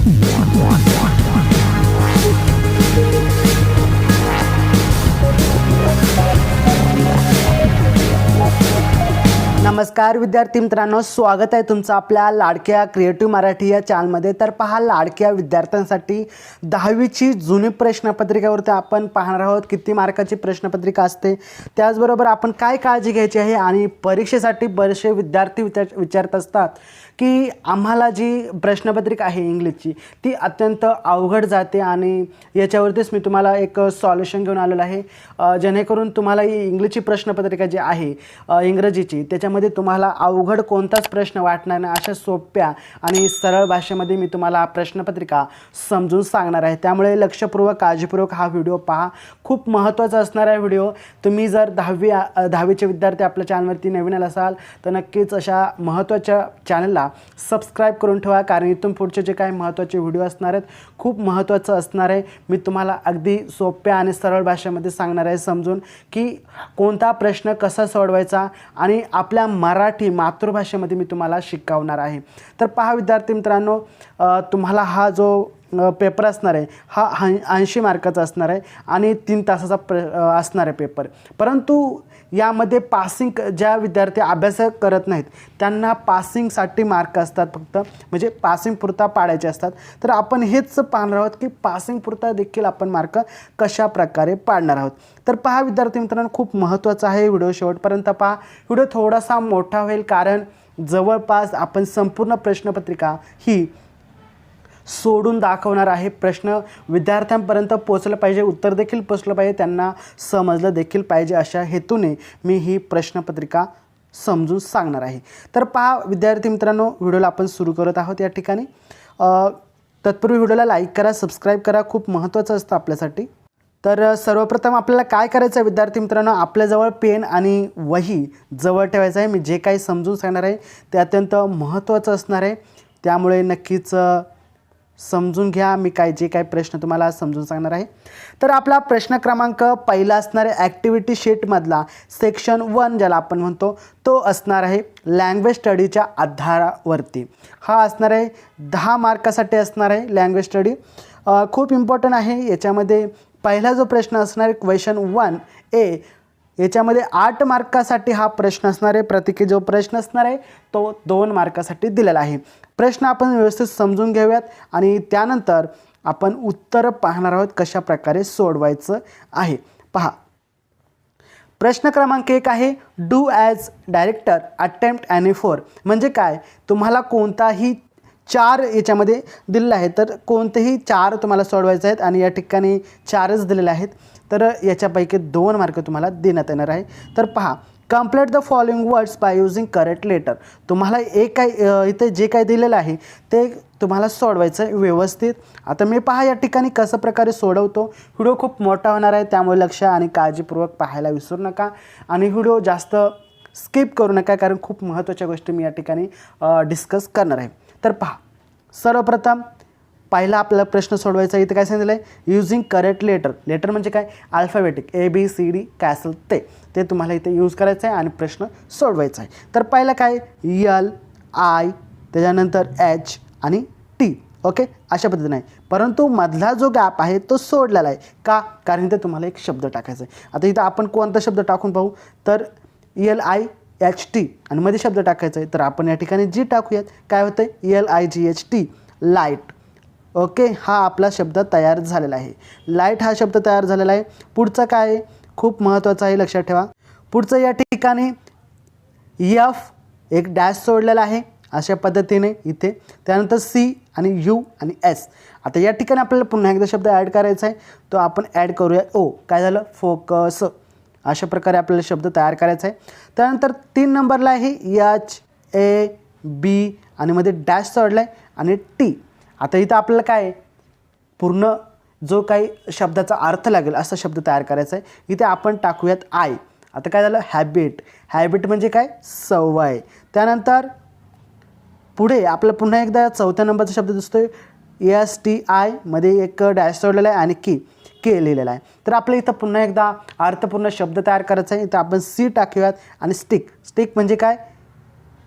नमस्कार विद्यार्थी मित्रांनो, स्वागत आहे तुमचं आपल्या लाडक्या क्रिएटिव्ह मराठी या चॅनलमध्ये। तर पहा, लाडक्या विद्यार्थ्यांसाठी 10वीची जुनी प्रश्नपत्रिकेवरती आपण पाहणार आहोत किती मार्काची प्रश्नपत्रिका असते, त्याचबरोबर आपण काय काळजी घ्यायची आहे। आणि परीक्षेसाठी बरेचसे विद्यार्थी विचारत असतात की आम्हाला जी प्रश्नपत्रिका आहे इंग्लिशची ती अत्यंत अवघड जाते आणि याच्यावरतीच मी तुम्हाला एक सॉल्युशन घेऊन आलेलो आहे, जेणेकरून तुम्हाला ही इंग्लिशची प्रश्नपत्रिका जी आहे इंग्रजीची, त्याच्यामध्ये तुम्हाला अवघड कोणताच प्रश्न वाटणार नाही। अशा सोप्या आणि सरळ भाषेमध्ये मी तुम्हाला प्रश्नपत्रिका समजून सांगणार आहे, त्यामुळे लक्षपूर्वक काळजीपूर्वक हा व्हिडिओ पहा। खूप महत्त्वाचा असणार आहे व्हिडिओ। तुम्ही जर 10वीचे विद्यार्थी आपल्या चॅनलवरती नवीन आला असाल तर नक्कीच अशा महत्त्वाच्या चॅनलला सबस्क्राइब करून ठेवा, कारण इथून पुढचे जे काही महत्त्वाचे व्हिडिओ असणार आहेत खूप महत्त्वाचं असणार आहे। मी तुम्हाला अगदी सोप्या आणि सरळ भाषेमध्ये सांगणार आहे समजून की कोणता प्रश्न कसा सोडवायचा आणि आपल्या मराठी मातृभाषेमध्ये मी तुम्हाला शिकवणार आहे। तर पहा विद्यार्थी मित्रांनो, तुम्हाला हा जो पेपर असणार आहे हा 80 मार्काचा असणार आहे आणि 3 तासाचा असणार आहे पेपर। परंतु यामध्ये पासिंग ज्या विद्यार्थी अभ्यास करत नाहीत त्यांना पासिंगसाठी मार्क असतात, फक्त म्हणजे पासिंग पुरता पाडायचे असतात। तर आपण हेच पाहणार आहोत की पासिंग पुरता देखील आपण मार्क कशा प्रकारे पाडणार आहोत। तर पहा विद्यार्थी मित्रांनो, खूप महत्त्वाचा आहे व्हिडिओ, शेवटपर्यंत पहा। व्हिडिओ थोडासा मोठा होईल कारण जवळपास आपण संपूर्ण प्रश्नपत्रिका ही सोडून दाखवणार आहे। प्रश्न विद्यार्थ्यांपर्यंत पोहोचलं पाहिजे, उत्तर देखील पोहोचलं पाहिजे, त्यांना समजलं देखील पाहिजे, अशा हेतूने मी ही प्रश्नपत्रिका समजून सांगणार आहे। तर पहा विद्यार्थी मित्रांनो, व्हिडिओला आपण सुरू करत आहोत। या ठिकाणी तत्पूर्वी व्हिडिओला लाईक करा, सबस्क्राईब करा, खूप महत्त्वाचं असतं आपल्यासाठी। तर सर्वप्रथम आपल्याला काय करायचं आहे विद्यार्थी मित्रांनो, आपल्याजवळ पेन आणि वही जवळ ठेवायचं आहे। मी जे काही समजून सांगणार आहे ते अत्यंत महत्त्वाचं असणार आहे, त्यामुळे नक्कीच समजून घ्या मी जे काही प्रश्न तुम्हाला समजून सांगणार आहे। तर आपला प्रश्न क्रमांक पहिला असणार आहे ॲक्टिव्हिटी शीटमधला सेक्शन 1 ज्याला आपण म्हणतो तो असणार आहे लँग्वेज स्टडीच्या आधारावरती। हा असणार आहे 10 मार्कासाठी असणार आहे लँग्वेज स्टडी। खूप इम्पॉर्टंट आहे। याच्यामध्ये पहिला जो प्रश्न असणार आहे क्वेश्चन 1A, याच्यामध्ये 8 मार्कासाठी हा प्रश्न असणार आहे। प्रत्येकी जो प्रश्न असणार आहे तो 2 मार्कासाठी दिलेला आहे। प्रश्न आपण व्यवस्थित समजून घेऊयात आणि त्यानंतर आपण उत्तर पाहणार आहोत कशा प्रकारे सोडवायचं आहे। पहा, प्रश्न क्रमांक 1 आहे do as director attempt any 4 म्हणजे काय, तुम्हाला कोणताही 4 याच्यामध्ये दिलेलं आहे, तर कोणतेही 4 तुम्हाला सोडवायचे आहेत आणि या ठिकाणी 4च दिलेले आहेत, तर याच्यापैकी 2 मार्क तुम्हाला देण्यात येणार आहे। तर पहा, complete the following words by using correct letter. तुम्हाला इथे जे काही दिलेलं आहे ते तुम्हाला सोडवायचं आहे व्यवस्थित। आता मी पहा या ठिकाणी कसं प्रकारे सोडवतो। व्हिडिओ खूप मोठा होणार आहे, त्यामुळे लक्ष आणि काळजीपूर्वक पाहायला विसरू नका आणि व्हिडिओ जास्त स्किप करू नका, कारण खूप महत्त्वाच्या गोष्टी मी या ठिकाणी डिस्कस करणार आहे। तर पहा, सर्वप्रथम पहिला आपला प्रश्न सोडवायचा, इथे काय सांगितलं आहे यूजिंग करेक्ट लेटर। लेटर म्हणजे काय, अल्फाबेटिक ABCD काय असेल ते तुम्हाला इथे यूज करायचं आहे आणि प्रश्न सोडवायचा आहे। तर पहिला काय L I त्याच्यानंतर H आणि T, ओके, अशा पद्धतीने आहे। परंतु मधला जो गॅप आहे तो सोडलेला आहे का, कारण इथे तुम्हाला एक शब्द टाकायचा आहे। आता इथं आपण कोणता शब्द टाकून पाहू, तर LIHT आणि मध्ये शब्द टाकायचा आहे, तर आपण या ठिकाणी G टाकूयात। काय होतं LIGHT लाईट, ओके, हा आपला शब्द तयार झालेला आहे। लाईट हा शब्द तयार झालेला आहे। पुढचं काय आहे, खूप महत्त्वाचं आहे, लक्षात ठेवा। पुढचं या ठिकाणी F एक डॅश सोडलेला आहे अशा पद्धतीने इथे, त्यानंतर C आणि U आणि S। आता या ठिकाणी आपल्याला पुन्हा एकदा शब्द ॲड करायचा आहे, तो आपण ॲड करूया O, काय झालं फोकस, अशा प्रकारे आपल्याला शब्द तयार करायचा आहे। त्यानंतर 3 नंबरला आहे HAB आणि मध्ये डॅश सोडला आहे आणि T। आता इथं आपल्याला काय पूर्ण जो काही शब्दाचा अर्थ लागेल असा शब्द तयार करायचा आहे, इथे आपण टाकूयात I। आता काय झालं हॅबिट, हॅबिट म्हणजे काय सवय। त्यानंतर पुढे आपल्याला पुन्हा एकदा 4थ्या नंबरचा शब्द दिसतोय STI मध्ये एक डॅश सोडलेला आहे आणि के लिहिलेला आहे। तर आपल्या इथं पुन्हा एकदा अर्थपूर्ण शब्द तयार करायचा आहे, इथं आपण C टाकूयात आणि स्टिक, स्टिक म्हणजे काय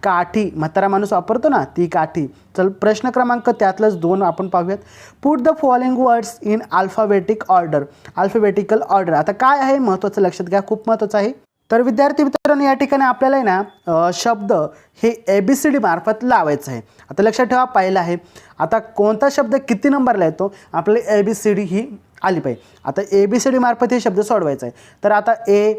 काठी म्हातारा माणूस वापरतो ना ती काठी. चल प्रश्न क्रमांक त्यातलंच 2 आपण पाहूयात. Put the following words in alphabetic order. Alphabetical order आता काय आहे महत्त्वाचं लक्षात घ्या, खूप महत्त्वाचं आहे. तर विद्यार्थी मित्रांनो या ठिकाणी आपल्याला आहे ना शब्द हे ABCD मार्फत लावायचं आहे. आता लक्षात ठेवा पहिलं आहे. आता कोणता शब्द किती नंबरला येतो आपल्याला ABCD ही आली पाहिजे. आता ABCD मार्फत हे शब्द सोडवायचा आहे. तर आता ए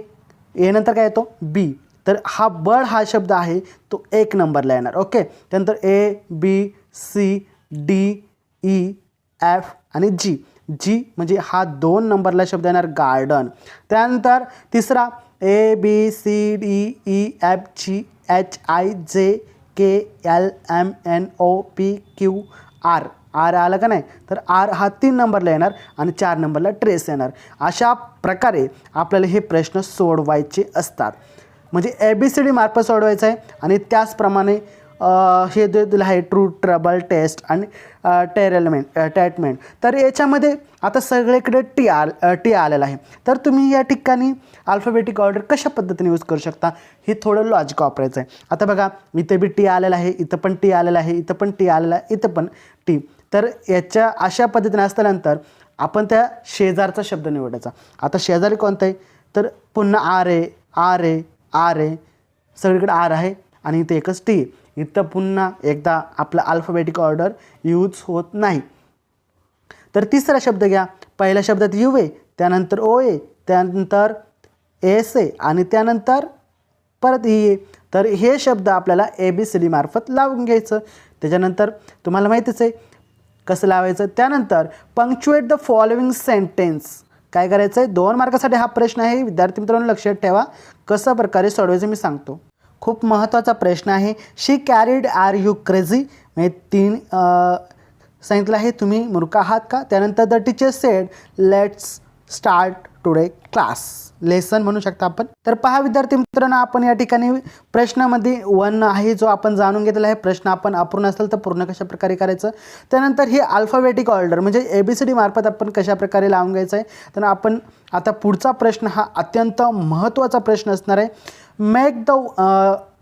नंतर काय येतो B. तर हा बळ हा शब्द आहे तो 1 नंबरला येणार. ओके. त्यानंतर ABCDEF आणि G म्हणजे हा 2 नंबरला शब्द येणार गार्डन. त्यानंतर तिसरा ABCDEFGHIJKLMNOPQR. आर आलं का नाही. तर आर हा 3 नंबरला येणार आणि 4 नंबरला ट्रेस येणार. अशा प्रकारे आपल्याला हे प्रश्न सोडवायचे असतात. म्हणजे ABCD मार्फत सोडवायचं आहे आणि त्याचप्रमाणे हे दिलं आहे ट्रू ट्रबल टेस्ट आणि टेटमेंट. तर याच्यामध्ये आता सगळीकडे टी आलेला आहे. तर तुम्ही या ठिकाणी अल्फाबेटिक ऑर्डर कशा पद्धतीने यूज करू शकता हे थोडं लॉजिक वापरायचं आहे. आता बघा इथे बी टी आलेला आहे, इथं पण टी आलेला आहे, इथं पण टी आलेला आहे, इथं पण टी. तर याच्या अशा पद्धतीने असल्यानंतर आपण त्या शेजारचा शब्द निवडायचा. आता शेजारी कोणतं आहे तर पुन्हा आर आहे सगळीकडे आर आहे आणि इथे एकच टी. इथं पुन्हा एकदा आपला अल्फाबेटिक ऑर्डर यूज होत नाही. तर तिसरा शब्द घ्या. पहिल्या शब्दात यू आहे, त्यानंतर ओ आहे, त्यानंतर एस आहे आणि त्यानंतर परत ई आहे. तर हे शब्द आपल्याला ABCD मार्फत लावून घ्यायचं. त्याच्यानंतर तुम्हाला माहितीच आहे कसं लावायचं. त्यानंतर पंक्च्युएट द फॉलोइंग सेंटेन्स. काय करायचं आहे 2 मार्कासाठी हा प्रश्न आहे. विद्यार्थी मित्रांनो लक्षात ठेवा कशा प्रकारे सोडवायचं मी सांगतो. खूप महत्त्वाचा प्रश्न आहे. शी कॅरीड आर यू क्रेझी. म्हणजे 3 सांगितलं आहे तुम्ही मूर्ख आहात का. त्यानंतर the teacher sed let's start today class. Lesson म्हणू शकता आपण. तर पहा विद्यार्थी मित्रांनो आपण या ठिकाणी प्रश्नामध्ये 1 आहे जो आपण जाणून घेतलेला आहे. प्रश्न आपण अपूर्ण असेल तर पूर्ण कशा प्रकारे करायचं. त्यानंतर हे अल्फाबेटिक ऑर्डर म्हणजे ABCD मार्फत आपण कशा प्रकारे लावून घ्यायचं आहे. तर आपण आता पुढचा प्रश्न हा अत्यंत महत्त्वाचा प्रश्न असणार आहे. मेक द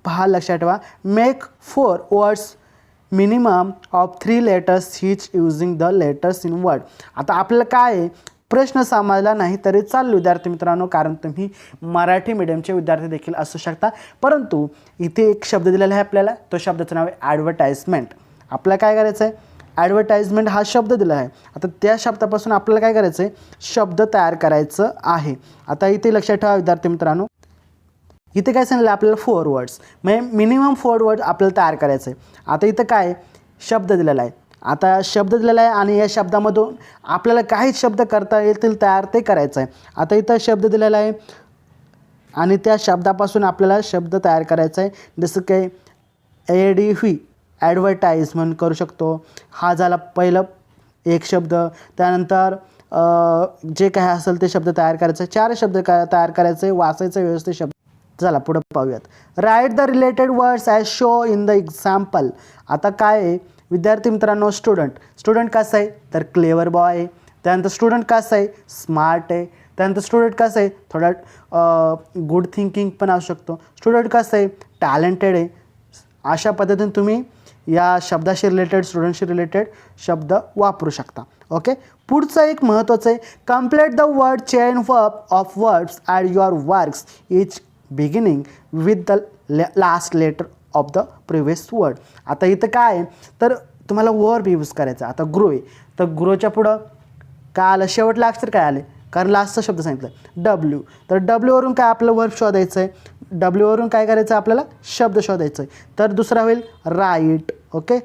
पहा लक्षात ठेवा make 4 words minimum of 3 letters हीच using the letters in word. आता आपल्याला काय आहे प्रश्न समजला नाही तरी चालेल विद्यार्थी मित्रांनो, कारण तुम्ही मराठी मीडियमचे विद्यार्थी देखील असू शकता. परंतु इथे एक शब्द दिलेला आहे आपल्याला, तो शब्दाचं नाव आहे ॲडव्हर्टाइजमेंट. आपल्याला काय करायचं आहे ॲडव्हर्टाइजमेंट हा शब्द दिला आहे. आता त्या शब्दापासून आपल्याला काय करायचं आहे शब्द तयार करायचं आहे. आता इथे लक्षात ठेवा विद्यार्थी मित्रांनो इथे काय सांगितलं आपल्याला 4 वर्ड्स म्हणजे मिनिमम 4 वर्ड्स आपल्याला तयार करायचं आहे. आता इथं काय शब्द दिलेला आहे. आता शब्द दिलेला आहे आणि या शब्दामधून आपल्याला काही शब्द करता येतील तयार ते करायचं आहे. आता इथं शब्द दिलेला आहे आणि त्या शब्दापासून आपल्याला शब्द तयार करायचा आहे. जसं काही ADV ॲडव्हर्टाईज म्हणून करू शकतो. हा झाला पहिलं एक शब्द. त्यानंतर जे काही असेल ते शब्द तयार करायचे 4 शब्द तयार करायचे वाचायचं व्यवस्थित शब्द. चला पुढे पाहूयात. Write the related words as show in the example. आता काय आहे विद्यार्थी मित्रांनो स्टुडंट कसं आहे तर क्लेवर बॉय आहे. त्यानंतर स्टुडंट कसं आहे स्मार्ट आहे. त्यानंतर स्टुडंट कसं आहे थोडा गुड थिंकिंग पण असू शकतो. स्टुडंट कसं आहे टॅलेंटेड आहे. अशा पद्धतीने तुम्ही या शब्दाशी रिलेटेड स्टुडंटशी रिलेटेड शब्द वापरू शकता. ओके. पुढचं एक महत्त्वाचं आहे complete the word chain of words at your works each beginning with the last letter of the previous word. आता इथं काय आहे तर तुम्हाला वर्ब यूज करायचा. आता ग्रो आहे तर ग्रोच्या पुढं काय आलं शेवटला अक्षर काय आले कारण लास्टचा शब्द सांगितलं W. तर Wवरून काय आपलं वर्ब शोधायचं आहे. Wवरून काय करायचं आपल्याला शब्द शोधायचं आहे. तर दुसरा होईल राईट. ओके.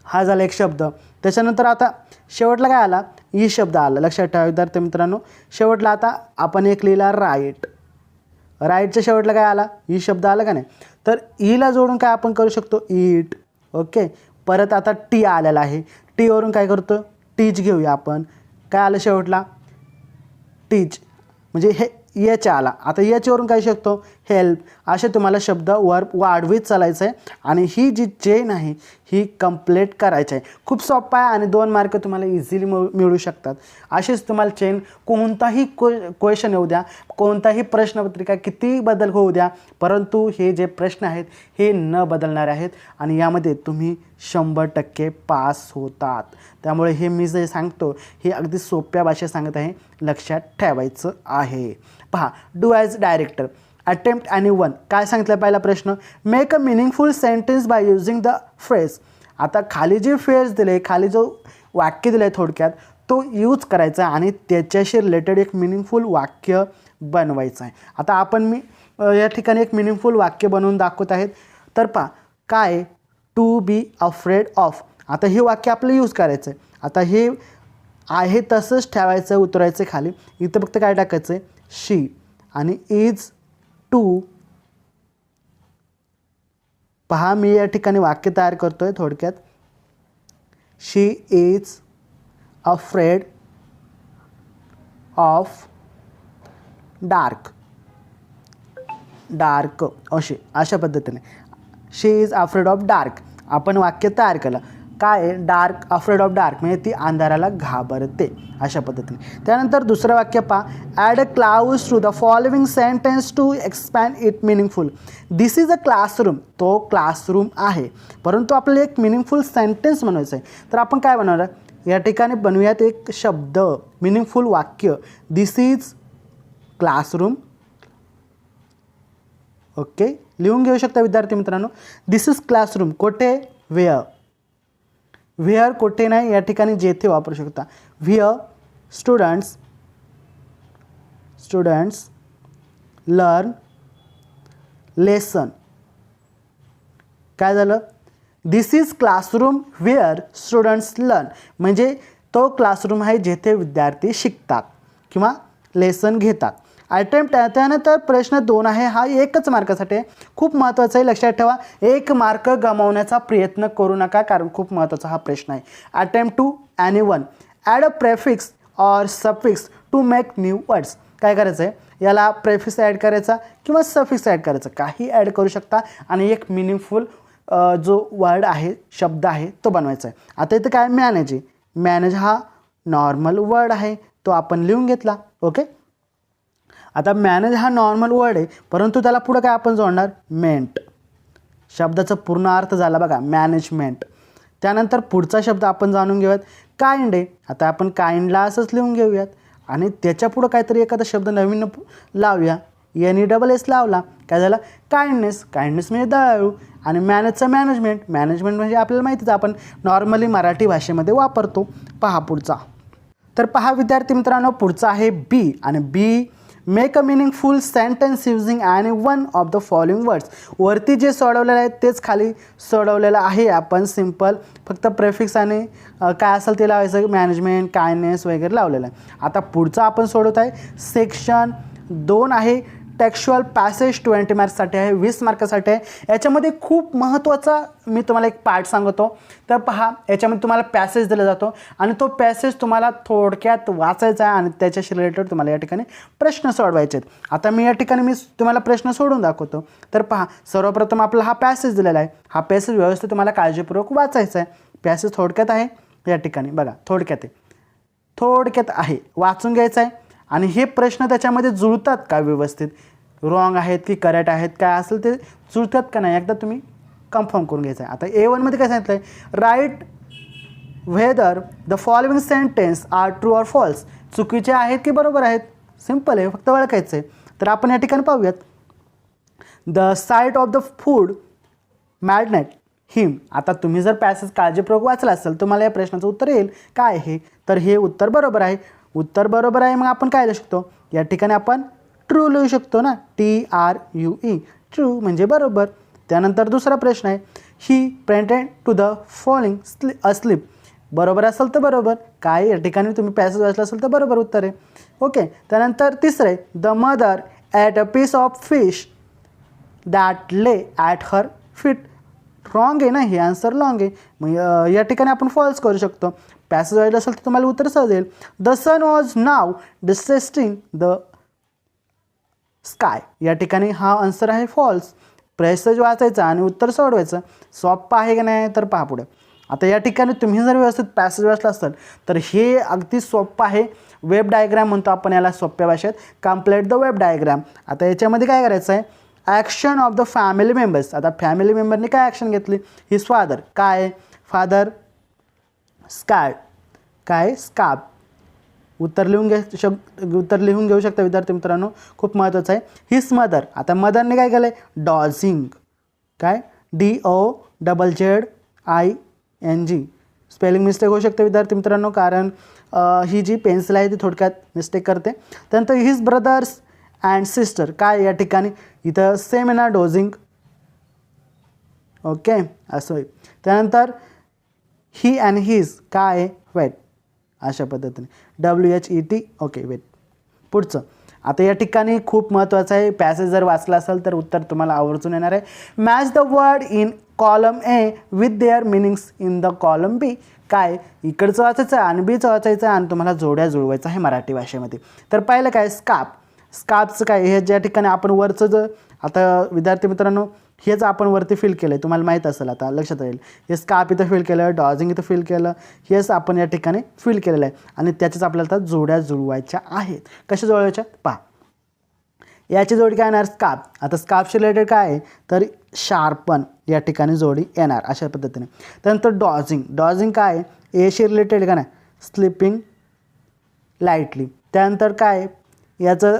हा झाला एक शब्द. त्याच्यानंतर आता शेवटला काय आला ई शब्द आला. लक्षात ठेवा विद्यार्थी मित्रांनो शेवटला आता आपण एक लिहिला राईट. राईटच्या शेवटला काय आला ई शब्द आला का नाही. तर ईला जोडून काय आपण करू शकतो ईट. ओके. परत आता टी आलेला आहे. टीवरून काय करतो टीच घेऊया आपण. काय आलं शेवटला टीच म्हणजे हे एच आला. आता एचवरून काय शकतो हेल्प असे तुम्हाला शब्द वाढवीत चालायचं आहे आणि ही जी चेन आहे ही कंप्लीट करायची आहे. खूप सोपं आहे आणि 2 मार्क तुम्हाला इझिली मिळू शकतात. असेच तुम्हाला चेन कोणताही क्वेश्चन येऊ द्या, कोणताही प्रश्नपत्रिका किती बदल होऊ द्या, परंतु हे जे प्रश्न आहेत हे न बदलणारे आहेत आणि यामध्ये तुम्ही 100% पास होतात. त्यामुळे हे मी जे सांगतो हे अगदी सोप्या भाषेत सांगत आहे, लक्षात ठेवायचं आहे. पहा, डू ॲज डायरेक्टर अटेम्प्ट आणि वन. काय सांगितलं पहिला प्रश्न, make a meaningful sentence by using the phrase. आता खाली जे फ्रेज दिले, खाली जो वाक्य दिलं आहे थोडक्यात तो यूज करायचा आणि त्याच्याशी रिलेटेड एक मिनिंगफुल वाक्य बनवायचं आहे. आता मी या ठिकाणी एक मिनिंगफुल वाक्य बनवून दाखवत आहेत. तर पहा, काय टू बी अफ्रेड ऑफ. आता हे वाक्य आपलं यूज करायचं आहे. आता हे आहे तसंच ठेवायचं, उतरायचं खाली. इथं फक्त काय टाकायचं आहे, शी आणि इज टू. पहा, मी या ठिकाणी वाक्य तयार करतोय थोडक्यात. She is afraid of dark. Dark अशा पद्धतीने she is afraid of dark आपण वाक्य तयार केलं. काय डार्क, अफ्रेड ऑफ डार्क म्हणजे ती अंधाराला घाबरते अशा पद्धतीने. त्यानंतर दुसरं वाक्य पहा, add a clause to the following sentence to expand it meaningful. This is a classroom. तो क्लासरूम आहे, परंतु आपल्याला एक मिनिंगफुल सेंटेन्स बनवायचं आहे. तर आपण काय बनवणार, या ठिकाणी बनवूयात एक शब्द, मिनिंगफुल वाक्य. दिस इज क्लासरूम. ओके, लिहून घेऊ शकता विद्यार्थी मित्रांनो. This is classroom. कोठे, वेअर. वेअर कोठे नाही, या ठिकाणी जेथे वापरू शकता. Where students learn lesson. काय झालं, this is classroom where students learn म्हणजे तो क्लासरूम आहे जेथे विद्यार्थी शिकतात किंवा लेसन घेतात. अटेम्प्ट. त्यानंतर प्रश्न 2 आहे, हा 1च मार्कासाठी आहे. खूप महत्त्वाचं आहे, लक्षात ठेवा. 1 मार्क गमावण्याचा प्रयत्न करू नका, कारण खूप महत्त्वाचा हा प्रश्न आहे. अटेम्प्ट टू आणि one. Add a prefix or suffix to make new words. काय करायचं आहे, याला प्रेफिक्स ॲड करायचा किंवा सफिक्स ॲड करायचा, काही ॲड करू शकता आणि एक मिनिंगफुल जो वर्ड आहे, शब्द आहे तो बनवायचा आहे. आता इथं काय, मॅनेज आहे. मॅनेज हा नॉर्मल वर्ड आहे, तो आपण लिहून घेतला. ओके, आता मॅनेज हा नॉर्मल वर्ड आहे, परंतु त्याला पुढं काय आपण जोडणार, मेंट. शब्दाचा पूर्ण अर्थ झाला बघा, मॅनेजमेंट. त्यानंतर पुढचा शब्द आपण जाणून घेऊयात, काइंड आहे. आता आपण काइंडला असंच लिहून घेऊयात आणि त्याच्या पुढं काहीतरी एखादा शब्द नवीन लावूया. NESS लावला, काय झालं, काइंडनेस. काइंडनेस म्हणजे दयाळू आणि मॅनेजचं मॅनेजमेंट. मॅनेजमेंट म्हणजे आपल्याला माहितीच, आपण नॉर्मली मराठी भाषेमध्ये वापरतो. पहा पुढचा. तर पहा विद्यार्थी मित्रांनो, पुढचा आहे बी आणि B, make a meaningful sentence using any one of the following words. वरती जे सोडवलेलं आहे तेच खाली सोडवलेलं आहे. आपण सिम्पल फक्त प्रेफिक्स आणि काय असेल ते लावायचं, मॅनेजमेंट, काइंडनेस वगैरे लावलेलं आहे. आता पुढचा आपण सोडवत आहे, सेक्शन 2 आहे, टेक्स्चुअल पॅसेज 20 मार्क्ससाठी आहे, 20 मार्कासाठी आहे. याच्यामध्ये खूप महत्त्वाचा मी तुम्हाला एक पार्ट सांगतो. तर पहा, याच्यामध्ये तुम्हाला पॅसेज दिला जातो आणि तो पॅसेज तुम्हाला थोडक्यात वाचायचा आहे आणि त्याच्याशी रिलेटेड तुम्हाला या ठिकाणी प्रश्न सोडवायचे आहेत. आता मी या ठिकाणी तुम्हाला प्रश्न सोडून दाखवतो. तर पहा, सर्वप्रथम आपला हा पॅसेज दिलेला आहे. हा पॅसेज व्यवस्थित तुम्हाला काळजीपूर्वक वाचायचा आहे. पॅसेज थोडक्यात आहे, या ठिकाणी बघा, थोडक्यात आहे, वाचून घ्यायचं आहे. आणि हे प्रश्न त्याच्यामध्ये जुळतात का व्यवस्थित, रॉंग आहेत की करेक्ट आहेत, काय असेल ते जुळतात का नाही, एकदा तुम्ही कन्फर्म करून घ्यायचं आहे. आता A1मध्ये काय सांगितलं आहे, write whether the following sentence are true or false. चुकीचे आहेत की बरोबर आहेत, सिम्पल आहे, फक्त ओळखायचं आहे. तर आपण या ठिकाणी पाहूयात, the sight of the food maddened him. आता तुम्ही जर पॅसेज काळजीपूर्वक वाचला असेल तुम्हाला या प्रश्नाचं उत्तर येईल. काय आहे, तर हे उत्तर बरोबर आहे. उत्तर बरोबर आहे, मग आपण काय लिहू शकतो, या ठिकाणी आपण ट्रू लिहू शकतो ना, TRUE, ट्रू म्हणजे बरोबर. त्यानंतर दुसरा प्रश्न आहे, he pretend to the following asleep. बरोबर असेल तर बरोबर, काय या ठिकाणी तुम्ही पॅसेज वाचला असेल तर बरोबर उत्तर आहे. ओके, त्यानंतर तिसरं आहे, the mother at a piece of fish that lay at her feet. Wrong आहे ना, हे आन्सर रॉंग आहे, मग या ठिकाणी आपण फॉल्स करू शकतो. पॅसेज वाचलं असेल तर तुम्हाला उत्तर सहज येईल. The sun was now desisting the sky. या ठिकाणी हा आन्सर आहे फॉल्स. पॅसेज वाचायचा आणि उत्तर सोडवायचं. सोप्पं आहे का नाही तर पहा पुढे. आता या ठिकाणी तुम्ही जर व्यवस्थित पॅसेज वाचला असाल तर हे अगदी सोपं आहे. वेब डायग्राम म्हणतो आपण याला सोप्या भाषेत. Complete the web diagram. आता याच्यामध्ये काय करायचं आहे, action of the family members. आता फॅमिली मेंबरने काय ॲक्शन घेतली, हिज फादर. काय फादर स्काय, काय स्कार्फ. उत्तर लिहून घेऊ शकता विद्यार्थी मित्रांनो, खूप महत्त्वाचं आहे. His mother. आता मदरने काय केलं आहे, डॉझिंग. काय DOZZING. स्पेलिंग मिस्टेक होऊ शकते विद्यार्थी मित्रांनो, कारण ही जी पेन्सिल आहे ती थोडक्यात मिस्टेक करते. त्यानंतर हिज ब्रदर्स अँड सिस्टर. काय या ठिकाणी इथं सेम आहे ना, डोझिंग. ओके असं होईल. त्यानंतर ही अँड हिज काय वेट. अशा पद्धतीने WHET. Okay weight. पुढचं आता या ठिकाणी खूप महत्त्वाचं आहे. पॅसेज जर वाचला असेल तर उत्तर तुम्हाला आवर्जून येणार आहे. Match the word in column A with their meanings in the column B. काय इकडचं वाचायचं आहे आणि बीचं वाचायचं आहे आणि तुम्हाला जोड्या जुळवायचं आहे मराठी भाषेमध्ये. तर पहिलं काय स्कार्फ. स्कार्फचं काय हे ज्या ठिकाणी आपण वरचं जर आता विद्यार्थी मित्रांनो हेच आपण वरती फिल केलं आहे, तुम्हाला माहीत असेल, आता लक्षात राहील. हे स्कार्फ इथं फिल केलं, डॉझिंग इथं फिल केलं, हेच आपण या ठिकाणी फिल केलेलं आहे आणि त्याच्याच आपल्याला आता जोड्या जुळवायच्या आहेत. कशा जुळवायच्या पहा. याची जोडी काय येणार स्कार्फ. आता स्कार्फशी रिलेटेड काय आहे तर शार्पन या ठिकाणी जोडी येणार अशा पद्धतीने. त्यानंतर डॉझिंग. डॉझिंग काय एशी रिलेटेड का नाही, स्लीपिंग लाईटली. त्यानंतर काय याचं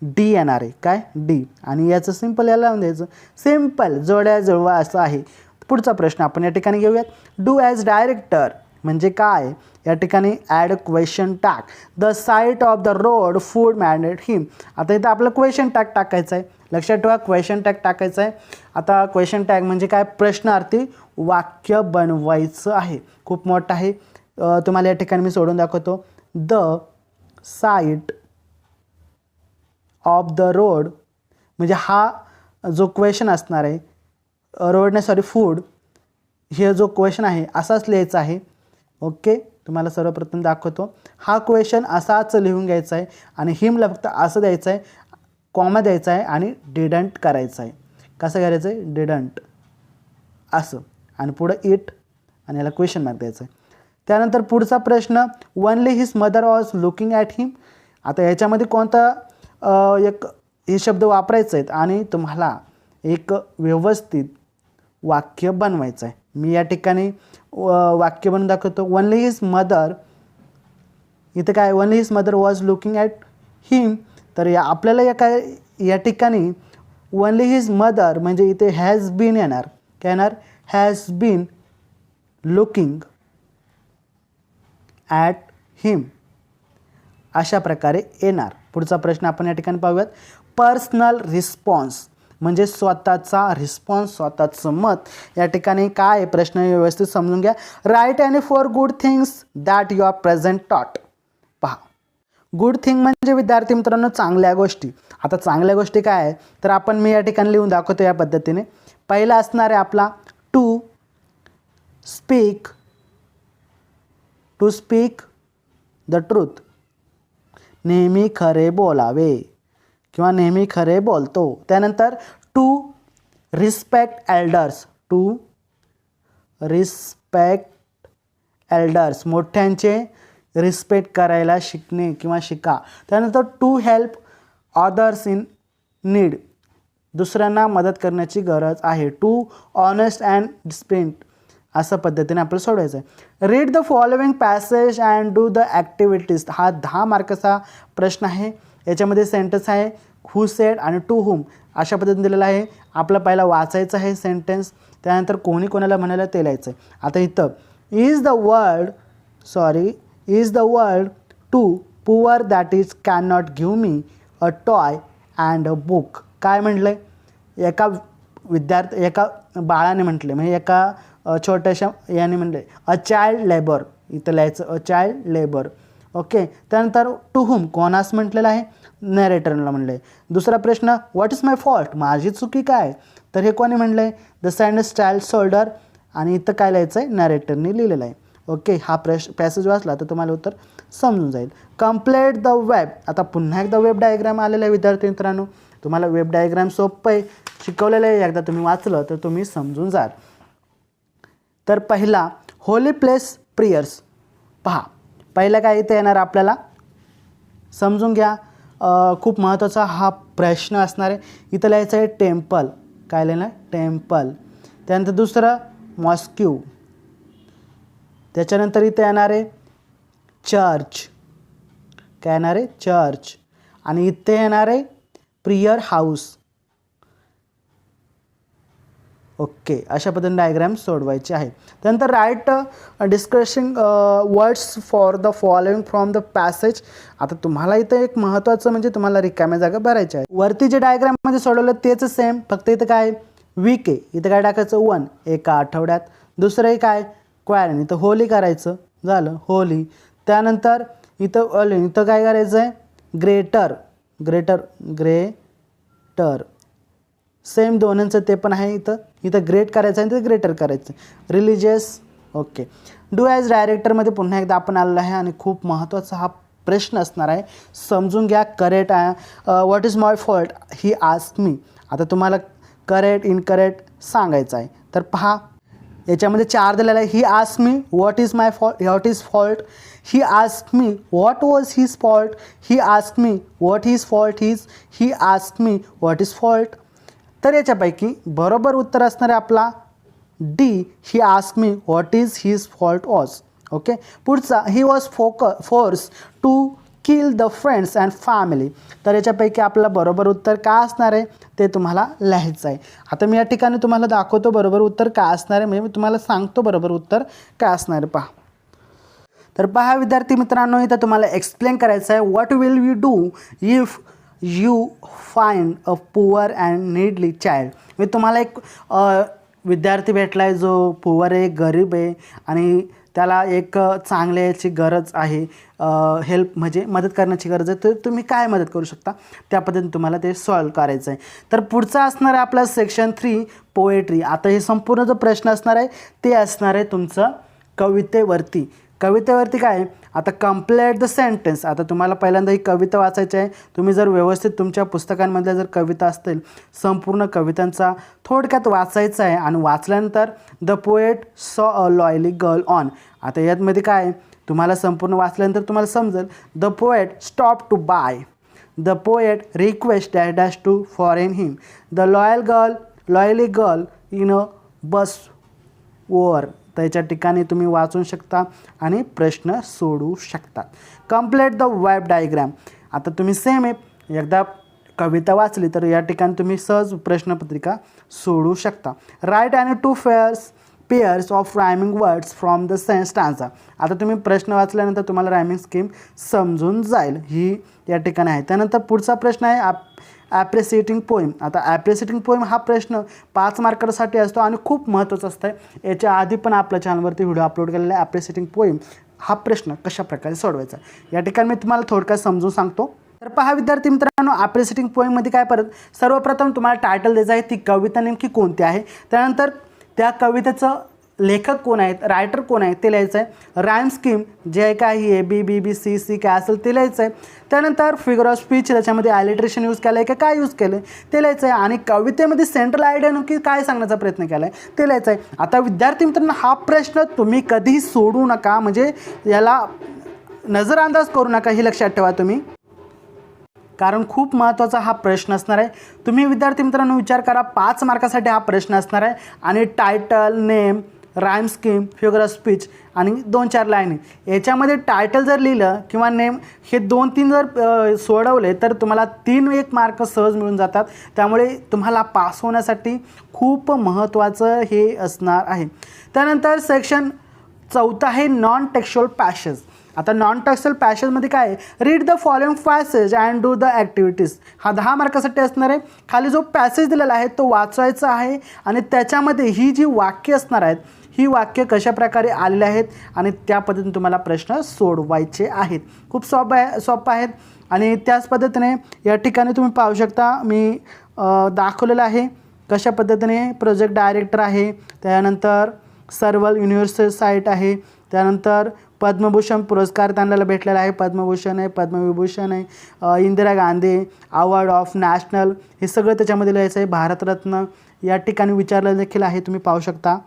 डी येणार आहे, काय डी, आणि याचं सिम्पल याला लावून द्यायचं. सिम्पल जोड्या जुळवा असं आहे. पुढचा प्रश्न आपण या ठिकाणी घेऊयात. डू ॲज डायरेक्टर म्हणजे काय या ठिकाणी add question tag. The sight of the road food maddened him. आता इथं आपलं क्वेश्चन टॅग टाकायचं आहे. लक्षात ठेवा क्वेश्चन टॅग टाकायचं आहे. आता क्वेश्चन टॅग म्हणजे काय, प्रश्नार्थी वाक्य बनवायचं आहे. खूप मोठं आहे. तुम्हाला या ठिकाणी मी सोडून दाखवतो. The sight of the road म्हणजे हा जो क्वेश्चन असणार आहे, रोड नाही सॉरी फूड, हे जो क्वेश्चन आहे असाच लिहायचा आहे. ओके तुम्हाला सर्वप्रथम दाखवतो. हा क्वेश्चन असाच लिहून घ्यायचा आहे आणि हिमला फक्त असं द्यायचं आहे, कॉमा द्यायचा आहे आणि डिडंट करायचं आहे. कसं करायचं आहे, डिडंट असं आणि पुढं इट आणि याला क्वेश्चन मार्क द्यायचं आहे. त्यानंतर पुढचा प्रश्न, only his mother was looking at him. आता याच्यामध्ये कोणता एक हे शब्द वापरायचे आहेत आणि तुम्हाला एक व्यवस्थित वाक्य बनवायचं आहे. मी या ठिकाणी वाक्य बनवून दाखवतो. Only his mother. इथं काय only his mother was looking at him. तर आपल्याला या ठिकाणी ओनली हिज मदर म्हणजे इथे हॅज बीन येणार. काय येणार, हॅज बीन लुकिंग ॲट हिम अशा प्रकारे येणार. पुढचा प्रश्न आपण या ठिकाणी पाहूयात. पर्सनल रिस्पॉन्स म्हणजे स्वतःचा रिस्पॉन्स, स्वतःचं मत. या ठिकाणी काय प्रश्न व्यवस्थित समजून घ्या. Write any 4 good things that you are present taught. पहा गुड थिंग म्हणजे विद्यार्थी मित्रांनो चांगल्या गोष्टी. आता चांगल्या गोष्टी काय आहे तर आपण मी या ठिकाणी लिहून दाखवतो या पद्धतीने. पहिला असणार आहे आपला टू स्पीक द ट्रूथ. नेहमी खरे बोलावे किंवा नेहमी खरे बोलतो. त्यानंतर टू रिस्पेक्ट एल्डर्स मोठ्यांचे रिस्पेक्ट करायला शिकणे किंवा शिका. त्यानंतर to help others in need दुसऱ्यांना मदत करण्याची गरज आहे. टू ऑनेस्ट अँड डिसिप्लिन्ड असं पद्धतीने आपल्याला सोडवायचं आहे. Read the following passage and do the activities. हा 10 मार्काचा प्रश्न आहे. याच्यामध्ये सेंटेन्स आहे हू सेड आणि टू हुम अशा पद्धतीने दिलेला आहे. आपला पहिला वाचायचं आहे सेंटेन्स, त्यानंतर कोणी कोणाला म्हणायला ते लिहायचं आहे. आता इथं is the world too poor that is can not give me a toy and a book. काय म्हटलं आहे, एका बाळाने म्हटले म्हणजे एका छोट्याशा याने म्हणले अ चाइल्ड लेबर. इथं लिहायचं अ चाइल्ड लेबर. ओके त्यानंतर टू हुम कोणास म्हटलेलं आहे, नॅरेटरला म्हणलं आहे. दुसरा प्रश्न व्हॉट इज माय फॉल्ट माझी चुकी काय, तर हे कोणी म्हणलं आहे द सँडस चाइल्ड शोल्डर आणि इथं काय लिहायचं आहे नॅरेटरने लिहिलेलं आहे. ओके हा पॅसेज वाचला तर तुम्हाला उत्तर समजून जाईल. Complete the web. आता पुन्हा एकदा वेब डायग्राम आलेला आहे विद्यार्थी मित्रांनो. तुम्हाला वेब डायग्राम सोपं आहे, शिकवलेलं आहे, एकदा तुम्ही वाचलं तर तुम्ही समजून जाल. तर पहिला होली प्लेस प्रेयर्स पहा. पहिलं काय इथे येणार आपल्याला समजून घ्या. खूप महत्त्वाचा हा प्रश्न असणार आहे. इथं लिहायचं आहे टेम्पल. काय लिहिलं? टेम्पल. त्यानंतर दुसरं मॉस्क्यू. त्याच्यानंतर इथे येणार आहे चर्च. काय येणार आहे? चर्च. आणि इथे येणार आहे प्रेयर हाऊस. ओके, अशा पद्धतीने डायग्राम सोडवायचे आहे. त्यानंतर write discussion words for the following from the passage. आता तुम्हाला इथं एक महत्त्वाचं म्हणजे तुम्हाला रिकाम्या जागा भरायच्या आहे. वरती जे डायग्राममध्ये सोडवलं तेच सेम, फक्त इथं काय वीक आहे, इथं काय टाकायचं 1 एका आठवड्यात. दुसरं काय क्वारन, इथं होली करायचं, झालं होली. त्यानंतर इथं काय करायचं आहे ग्रेटर. सेम दोन्हींचं ते पण आहे. इथं ग्रेट करायचं आहे, इथं ग्रेटर करायचं. रिलिजियस. ओके. डू ॲज डायरेक्टरमध्ये पुन्हा एकदा आपण आलेलं आहे आणि खूप महत्त्वाचा हा प्रश्न असणार आहे, समजून घ्या. Correct what is my fault he ask मी. आता तुम्हाला करेक्ट इनकरेक्ट सांगायचं आहे. तर पहा याच्यामध्ये 4 दिलेलं आहे. He ask me what is my fault. He ask me what was his fault. He ask me what his fault is. He ask me what is fault. तर याच्यापैकी बरोबर उत्तर असणार आहे आपला D. He ask me what is his fault was. Okay. पुढचा he was force to kill the friends and family. तर याच्यापैकी आपलं बरोबर उत्तर काय असणार आहे ते तुम्हाला लिहायचं आहे. आता मी या ठिकाणी तुम्हाला दाखवतो बरोबर उत्तर काय असणार आहे, म्हणजे मी तुम्हाला सांगतो बरोबर उत्तर काय असणार आहे. पहा. तर पहा विद्यार्थी मित्रांनो, इथं तुम्हाला एक्सप्लेन करायचं आहे what will you do if you find a poor and needy child. म्हणजे तुम्हाला एक विद्यार्थी भेटला आहे जो पुअर आहे, गरीब आहे आणि त्याला एक चांगल्या याची गरज आहे, हेल्प म्हणजे मदत करण्याची गरज आहे. तर तुम्ही काय मदत करू शकता त्या पद्धतीने तुम्हाला ते सॉल्व करायचं आहे. तर पुढचा असणार आहे आपला सेक्शन 3 पोएट्री. आता हे संपूर्ण जो प्रश्न असणार आहे ते असणार आहे तुमचं कवितेवरती. काय आता कंप्लीट द सेंटेन्स. आता तुम्हाला पहिल्यांदा ही कविता वाचायची आहे. तुम्ही जर व्यवस्थित तुमच्या पुस्तकांमधल्या जर कविता असतील संपूर्ण कवितांचा थोडक्यात वाचायचं आहे आणि वाचल्यानंतर the poet saw a loyally girl on. आता यामध्ये काय तुम्हाला संपूर्ण वाचल्यानंतर तुम्हाला समजेल. The poet stop to buy. The poet request dash to foreign him. The लॉयली girl in a bus over. त्याच्या ठिकाणी तुम्ही वाचू शकता आणि प्रश्न सोडवू शकता. Complete the web diagram. आता तुम्ही सेम आहे, एकदा कविता वाचली तर या ठिकाणी तुम्ही सहज प्रश्नपत्रिका सोडवू शकता. Write any 2 pairs of rhyming words from the stanza. आता तुम्ही प्रश्न वाचल्यानंतर तुम्हाला रायमिंग स्कीम समजून जाईल, ही या ठिकाणी आहे. त्यानंतर पुढचा प्रश्न आहे ॲप्रिसिएटिंग पोईम. आता ॲप्रिसिएटिंग पोईम हा प्रश्न 5 मार्कासाठी असतो आणि खूप महत्त्वाचा असतं आहे. याच्या आधी पण आपल्या चॅनलवरती व्हिडिओ अपलोड केलेला आहे. ॲप्रिसिएटिंग पोईम हा प्रश्न कशाप्रकारे सोडवायचा या ठिकाणी मी तुम्हाला थोडक्यात समजून सांगतो. तर पहा विद्यार्थी मित्रांनो, ॲप्रिसिएटिंग पोईममध्ये काय सर्वप्रथम तुम्हाला टायटल द्यायचं आहे, ती कविता नेमकी कोणती आहे. त्यानंतर त्या कवितेचं लेखक कोण आहेत, रायटर कोण आहे ते लिहायचं आहे. राईम स्कीम जे काही A B B B C C काय असेल ते लिहायचं आहे. त्यानंतर फिगर ऑफ स्पीच, त्याच्यामध्ये ॲलिट्रेशन यूज केलं आहे का काय यूज केलं आहे ते लिहायचं आहे. आणि कवितेमध्ये सेंट्रल आयडिया नक्की काय सांगण्याचा प्रयत्न केला आहे ते लिहायचं आहे. आता विद्यार्थी मित्रांनो, हा प्रश्न तुम्ही कधीही सोडू नका, म्हणजे याला नजरअंदाज करू नका, हे लक्षात ठेवा तुम्ही, कारण खूप महत्त्वाचा हा प्रश्न असणार आहे. तुम्ही विद्यार्थी मित्रांनो विचार करा, 5 मार्कासाठी हा प्रश्न असणार आहे. आणि title, name, rhyme scheme, figure of speech आणि 2-4 लाईनी. याच्यामध्ये टायटल जर लिहिलं किंवा नेम हे 2-3 जर सोडवले तर तुम्हाला 3-1 मार्क सहज मिळून जातात. त्यामुळे तुम्हाला पास होण्यासाठी खूप महत्त्वाचं हे असणार आहे. त्यानंतर सेक्शन 4 आहे नॉन टेक्स्च्युअल पॅसेज. आता नॉन टेक्स्च्युअल पॅसेजमध्ये काय आहे, read the following passage and do the activities. हा 10 मार्कासाठी असणार आहे. खाली जो पॅसेज दिलेला आहे तो वाचवायचा आहे आणि त्याच्यामध्ये ही जी वाक्य असणार आहेत ही वाक्य कशा प्रकारे आलेली आहेत आणि त्या पद्धतीने तुम्हाला प्रश्न सोडवायचे आहेत. खूप सोपं आहेत. आणि त्याच पद्धतीने या ठिकाणी तुम्ही पाहू शकता, मी दाखवलेलं आहे कशा पद्धतीने. प्रोजेक्ट डायरेक्टर आहे, त्यानंतर सर्व्हर युनिव्हर्सल साईट आहे, त्यानंतर पद्मभूषण पुरस्कार त्यांना भेटलेला आहे, पद्मभूषण आहे, पद्मविभूषण आहे, Indira Gandhi award of national, हे सगळं त्याच्यामध्ये लिहायचं आहे. भारतरत्न या ठिकाणी विचारलं देखील आहे, तुम्ही पाहू शकता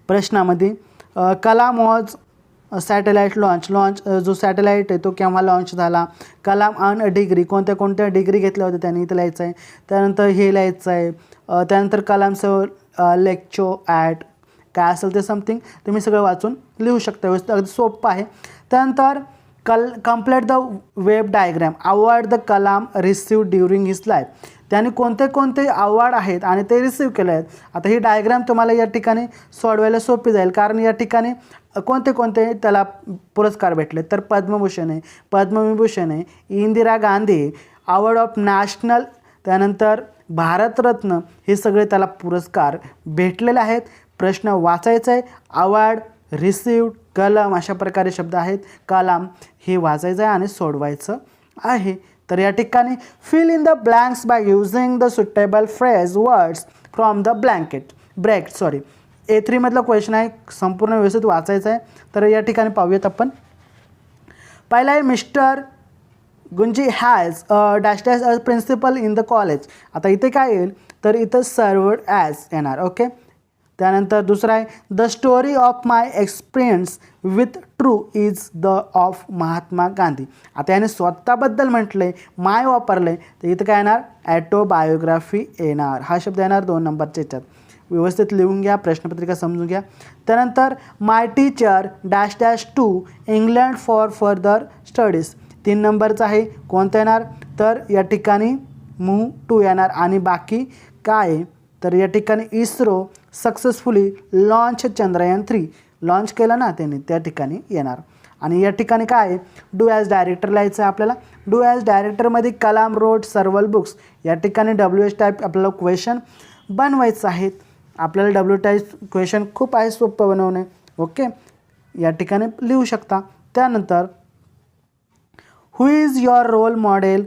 प्रश्नामध्ये. कलाम वॉज सॅटेलाईट लॉन्च जो सॅटेलाईट आहे तो केव्हा लॉन्च झाला. कलाम अन डिग्री, कोणत्या कोणत्या डिग्री घेतल्या होत्या त्यांनी इथं लिहायचं आहे. त्यानंतर हे लिहायचं आहे. त्यानंतर कलामचं लेक्चर ॲट काय असेल ते समथिंग तुम्ही सगळं वाचून लिहू शकता, व्यवस्थित अगदी सोपं आहे. त्यानंतर complete the web diagram award the Kalam receive during his life, त्याने कोणते कोणते अवॉर्ड आहेत आणि ते रिसिव्ह केले आहेत. आता ही डायग्राम तुम्हाला या ठिकाणी सोडवायला सोपी जाईल, कारण या ठिकाणी कोणते कोणते त्याला पुरस्कार भेटले, तर पद्मभूषण आहे, पद्मविभूषण आहे, Indira Gandhi award of national, त्यानंतर भारतरत्न, हे सगळे त्याला पुरस्कार भेटलेले आहेत. प्रश्न वाचायचा आहे. अवॉर्ड, रिसिव्ड, कलम अशा प्रकारे शब्द आहेत. कलाम हे वाचायचं आहे आणि सोडवायचं आहे. तर या ठिकाणी fill in the blanks by using the suitable phrase words from the bracket A3 मधला क्वेश्चन आहे, संपूर्ण व्यवस्थित वाचायचं आहे. तर या ठिकाणी पाहूयात आपण. पहिला आहे Mr Gunji has dash dash a principal in the college. आता इथे काय येईल, तर इथं सर्व्ड ॲज येणार. ओके. त्यानंतर दुसरा आहे the story of my experience with true is the of Mahatma Gandhi. आता याने स्वतःबद्दल म्हटलं आहे, माय वापरलं आहे, तर इथं काय येणार, ॲटोबायोग्राफी येणार. हा शब्द येणार 2 नंबरच्या याच्यात. व्यवस्थित लिहून घ्या, प्रश्नपत्रिका समजून घ्या. त्यानंतर my teacher dash dash to England for further studies 3 नंबरचं आहे. कोणतं येणार, तर या ठिकाणी मूव्ह टू येणार. आणि बाकी काय आहे, तर या ठिकाणी ISRO successfully launch Chandrayaan-3 launch केलं ना त्यांनी, त्या ठिकाणी येणार. आणि या ठिकाणी काय आहे, डू ॲज डायरेक्टर लिहायचं आहे आपल्याला. डू ॲज डायरेक्टरमध्ये कलाम रोड सर्वल बुक्स, या ठिकाणी WH टाईप आपल्याला क्वेश्चन बनवायचं आहेत. आपल्याला WH टाईप क्वेश्चन खूप आहे, सोपं बनवणे. ओके, या ठिकाणी लिहू शकता. त्यानंतर who is your role model,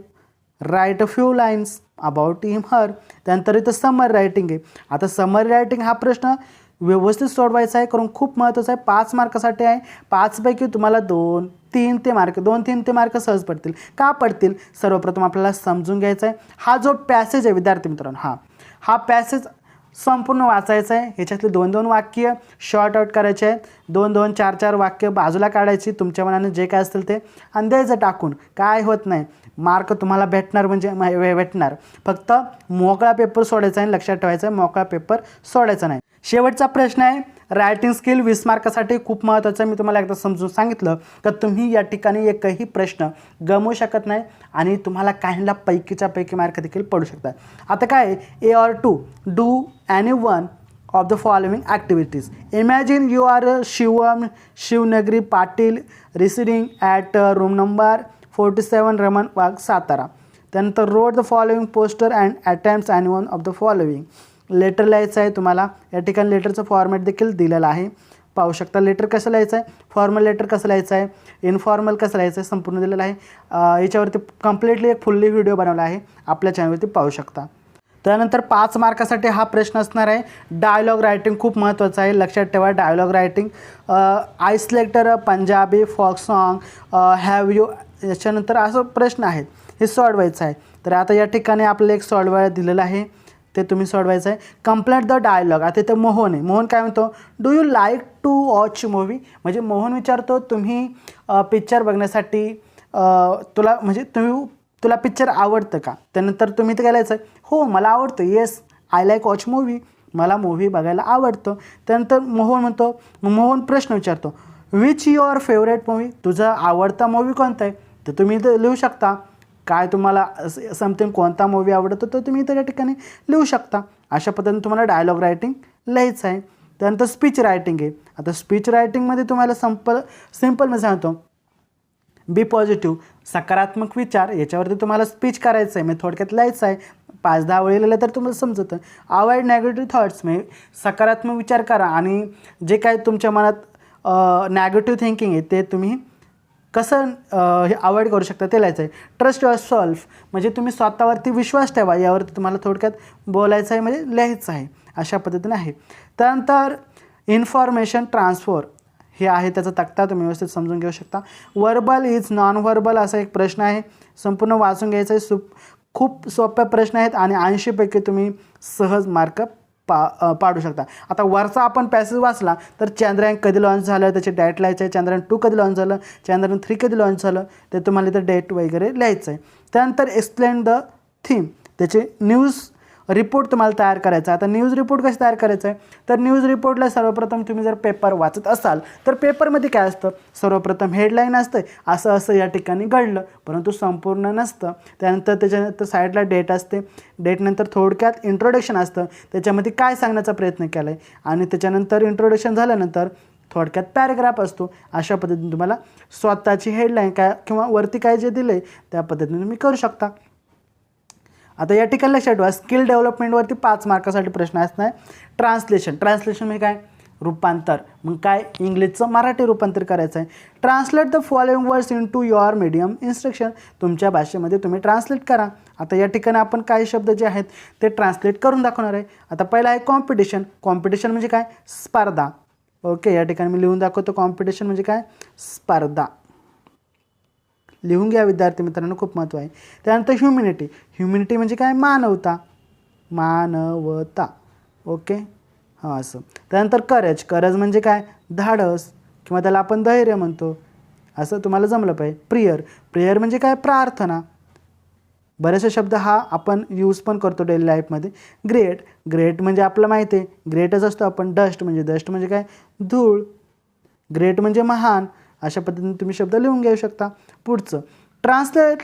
write a few lines about him her. त्यानंतर इथं समरी रायटिंग आहे. आता समरी रायटिंग हा प्रश्न व्यवस्थित सोडवायचा आहे, कारण खूप महत्त्वाचा आहे. 5 मार्कासाठी आहे. 5 पैकी तुम्हाला 2-3 मार्क सहज पडतील. का पडतील, सर्वप्रथम आपल्याला समजून घ्यायचं आहे. हा जो पॅसेज आहे विद्यार्थी मित्रांनो, हा पॅसेज संपूर्ण वाचायचं आहे. ह्याच्यातले 2-2 वाक्य शॉर्ट आउट करायचे आहेत. 2-2, 4-4 वाक्य बाजूला काढायची, तुमच्या मनाने जे काय असेल ते, आणि द्यायचं टाकून. काय होत नाही, मार्क तुम्हाला भेटणार म्हणजे भेटणार. फक्त मोकळा पेपर सोडायचा आहे, लक्षात ठेवायचं आहे, मोकळा पेपर सोडायचा नाही. शेवटचा प्रश्न आहे रायटिंग स्किल 20 मार्कासाठी खूप महत्त्वाचं आहे. मी तुम्हाला एकदा समजून सांगितलं का तुम्ही या ठिकाणी एकही प्रश्न गमवू शकत नाही आणि तुम्हाला काहींना पैकीच्या पैकी मार्क देखील पडू शकतात. आता काय A or 2 do any one of the following activities. Imagine you are Shivnagri Patil residing at room number 47 Raman Bagh, Satara. त्यानंतर wrote the following poster and attempts any one of the following. Letter लिहायचं आहे तुम्हाला. या ठिकाणी लेटरचं format देखील दिलेलं आहे, पाहू शकता. लेटर कसं लिहायचं आहे, फॉर्मल लेटर कसं लिहायचं आहे, इनफॉर्मल कसं लिहायचं आहे, संपूर्ण दिलेलं आहे. याच्यावरती कम्प्लिटली एक फुल्ली व्हिडिओ बनवला आहे, आपल्या चॅनलवरती पाहू शकता. त्यानंतर 5 मार्कासाठी हा प्रश्न असणार आहे. डायलॉग रायटिंग खूप महत्त्वाचं आहे, लक्षात ठेवा. Dialogue writing I selected Punjabi folk song have you, याच्यानंतर असं प्रश्न आहेत, हे सोडवायचं आहे. तर आता या ठिकाणी आपल्याला एक सोडवायला दिलेलं आहे, ते तुम्ही सोडवायचं आहे. Complete the dialogue. आता ते मोहन आहे. मोहन काय म्हणतो, do you like to watch movie. म्हणजे मोहन विचारतो तुम्ही पिक्चर बघण्यासाठी तुला पिक्चर आवडतं का. त्यानंतर तुम्ही ते घालायचं हो मला आवडतं, yes I like watch movie, मला मूव्ही बघायला आवडतं. त्यानंतर मोहन म्हणतो, मोहन प्रश्न विचारतो विच युअर फेवरेट मूव्ही, तुझा आवडता मूव्ही कोणता आहे. तर तुम्ही इथं लिहू शकता काय तुम्हाला समथिंग कोणता मूव्ही आवडतो, तर तुम्ही त्या ठिकाणी लिहू शकता. अशा पद्धतीने तुम्हाला डायलॉग रायटिंग लिहायचं आहे. त्यानंतर स्पीच रायटिंग आहे. आता स्पीच रायटिंगमध्ये तुम्हाला सिम्पल मी सांगतो, बी पॉझिटिव्ह, सकारात्मक विचार, याच्यावरती तुम्हाला स्पीच करायचं आहे. मी थोडक्यात लिहायचं आहे, 5-10 वेळी लिहिलं तर तुम्हाला समजतं. अवॉइड नेगेटिव्ह थॉट्स, म्हणजे सकारात्मक विचार करा आणि जे काही तुमच्या मनात नॅगेटिव्ह थिंकिंग आहे ते तुम्ही कसं हे अवॉइड करू शकता ते लिहायचं आहे. ट्रस्ट युअर सेल्फ, म्हणजे तुम्ही स्वतःवरती विश्वास ठेवा, यावरती तुम्हाला थोडक्यात बोलायचं आहे, म्हणजे लिहायचं आहे. अशा पद्धतीने आहे. त्यानंतर इन्फॉर्मेशन ट्रान्सफर, हे आहे त्याचा तक्ता, तुम्ही व्यवस्थित समजून घेऊ शकता. व्हर्बल इज नॉन व्हर्बल असा एक प्रश्न आहे, संपूर्ण वाचून घ्यायचं आहे. खूप सोप्या प्रश्न आहेत आणि 80 पैकी तुम्ही सहज मार्क पाडू शकता. आता वरचा आपण पॅसेज वाचला तर चंद्रयान कधी लॉन्च झालं त्याची डेट लिहायचं आहे, चंद्रयान 2 कधी लॉन्च झालं, चंद्रयान 3 कधी लॉन्च झालं ते तुम्हाला इथं डेट वगैरे लिहायचं आहे. त्यानंतर एक्सप्लेन द थीम, त्याचे न्यूज रिपोर्ट तुम्हाला तयार करायचा. आता न्यूज रिपोर्ट कशी तयार करायचं आहे, तर न्यूज रिपोर्टला सर्वप्रथम तुम्ही जर पेपर वाचत असाल तर पेपरमध्ये काय असतं, सर्वप्रथम हेडलाईन असतं, असं असं या ठिकाणी घडलं, परंतु संपूर्ण नसतं. त्यानंतर त्याच्यानंतर साईडला डेट असते, डेटनंतर थोडक्यात इंट्रोडक्शन असतं, त्याच्यामध्ये काय सांगण्याचा प्रयत्न केला आहे, आणि त्याच्यानंतर इंट्रोडक्शन झाल्यानंतर थोडक्यात पॅराग्राफ असतो. अशा पद्धतीने तुम्हाला स्वतःची हेडलाईन काय किंवा वरती काय जे दिलं आहे त्या पद्धतीने तुम्ही करू शकता. आता या ठिकाणी लक्षात ठेवा, स्किल डेव्हलपमेंटवरती 5 मार्कासाठी प्रश्न असणार. ट्रान्सलेशन म्हणजे काय, रूपांतर. मग काय, इंग्लिशचं मराठी रूपांतर करायचं आहे. Translate the following words into your medium instruction, तुमच्या भाषेमध्ये तुम्ही ट्रान्सलेट करा. आता या ठिकाणी आपण काही शब्द जे आहेत ते ट्रान्सलेट करून दाखवणार आहे. आता पहिला आहे कॉम्पिटिशन. कॉम्पिटिशन म्हणजे काय, स्पर्धा. ओके, या ठिकाणी मी लिहून दाखवतो, कॉम्पिटिशन म्हणजे काय, स्पर्धा. लिहून घ्या विद्यार्थी मित्रांनो, खूप महत्त्व आहे. त्यानंतर ह्युमॅनिटी म्हणजे काय, मानवता. ओके, हां असं. त्यानंतर करेज म्हणजे काय, धाडस किंवा त्याला आपण धैर्य म्हणतो, असं तुम्हाला जमलं पाहिजे. प्रेयर म्हणजे काय, प्रार्थना. बरेचसे शब्द हा आपण यूज पण करतो डेली लाईफमध्ये. ग्रेट म्हणजे आपलं माहिती आहे, ग्रेटच असतो आपण. डस्ट म्हणजे काय, धूळ. ग्रेट म्हणजे महान. अशा पद्धतीने तुम्ही शब्द लिहून घेऊ शकता. पुढचं, translate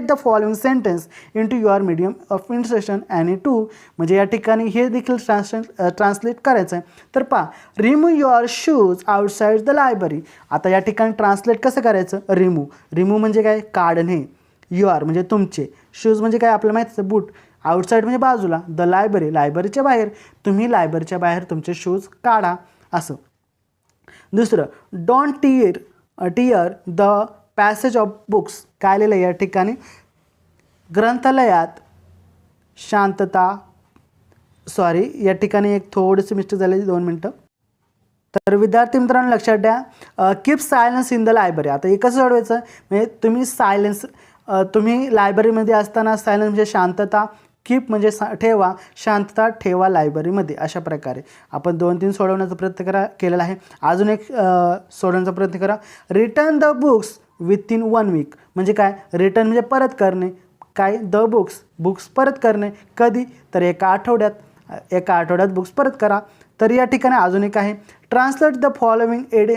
the following sentence into your medium of instruction any two, म्हणजे या ठिकाणी हे देखील ट्रान्सलेट करायचं आहे. तर पहा, remove your shoes outside the library. आता या ठिकाणी ट्रान्सलेट कसं करायचं, रिमूव्ह म्हणजे काय, काढणे. युअर म्हणजे तुमचे, शूज म्हणजे काय आपल्याला माहितीचं बूट, आउटसाईड म्हणजे बाजूला, द लायब्ररीच्या बाहेर, तुम्ही लायब्ररीच्या बाहेर तुमचे शूज काढा असं. दुसरं, don't tear the passage of books. काय लिहिलं या ठिकाणी, ग्रंथालयात शांतता. या ठिकाणी एक थोडीशी मिस्टेक झाली, 2 मिनटं. तर विद्यार्थी मित्रांनो लक्षात द्या, keep silence in the library. आता हे कसं सोडवायचं, म्हणजे तुम्ही लायब्ररीमध्ये असताना सायलेन्स म्हणजे शांतता, कीप म्हणजे ठेवा, शांतता ठेवा लायब्ररीमध्ये. अशा प्रकारे आपण 2-3 सोडवण्याचा प्रयत्न केलेला आहे. अजून एक सोडवण्याचा प्रयत्न करा. Return the books within 1 week. म्हणजे काय, रिटर्न म्हणजे परत करणे, काय, द बुक्स परत करणे. कधी, तर एका आठवड्यात बुक्स परत करा. तर या ठिकाणी अजून एक आहे, translate the following ad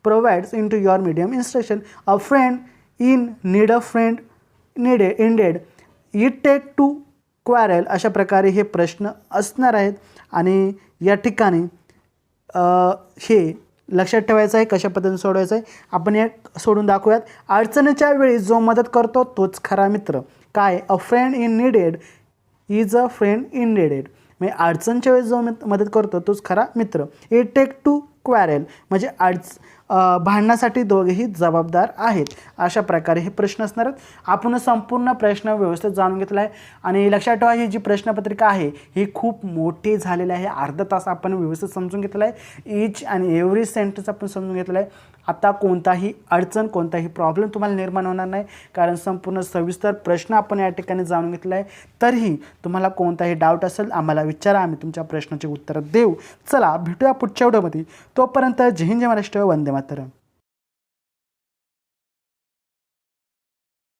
provides into your medium instruction. A friend in need, a friend indeed, it take two quarrel. अशा प्रकारे हे प्रश्न असणार आहेत. आणि या ठिकाणी हे लक्षात ठेवायचं आहे कशा पद्धतीने सोडवायचं आहे. आपण एक सोडून दाखवूयात. अडचणीच्या वेळी जो मदत करतो तोच खरा मित्र. काय, अ friend in needed is a friend in needed, म्हणजे अडचणच्या वेळेस जो मदत करतो तोच खरा मित्र. इट टेक टू क्वारेल म्हणजे भांडणासाठी दोघेही जबाबदार आहेत. अशा प्रकारे हे प्रश्न असणार आहेत. आपण संपूर्ण प्रश्न व्यवस्थित जाणून घेतला आहे. आणि लक्षात ठेवा, ही जी प्रश्नपत्रिका आहे ही खूप मोठी झालेली आहे. अर्धा तास आपण व्यवस्थित समजून घेतलं आहे. ईच आणि एव्हरी सेंटेन्स आपण समजून घेतलं आहे. आता कोणताही अडचण, कोणताही प्रॉब्लेम तुम्हाला निर्माण होणार नाही, कारण संपूर्ण सविस्तर प्रश्न आपण या ठिकाणी जाणून घेतला आहे. तरीही तुम्हाला कोणताही डाऊट असेल आम्हाला विचारा, आम्ही तुमच्या प्रश्नाची उत्तरं देऊ. चला भेटूया पुढच्या व्हिडिओमध्ये. तोपर्यंत जय हिंद, जय महाराष्ट्र, वंदे मातरम.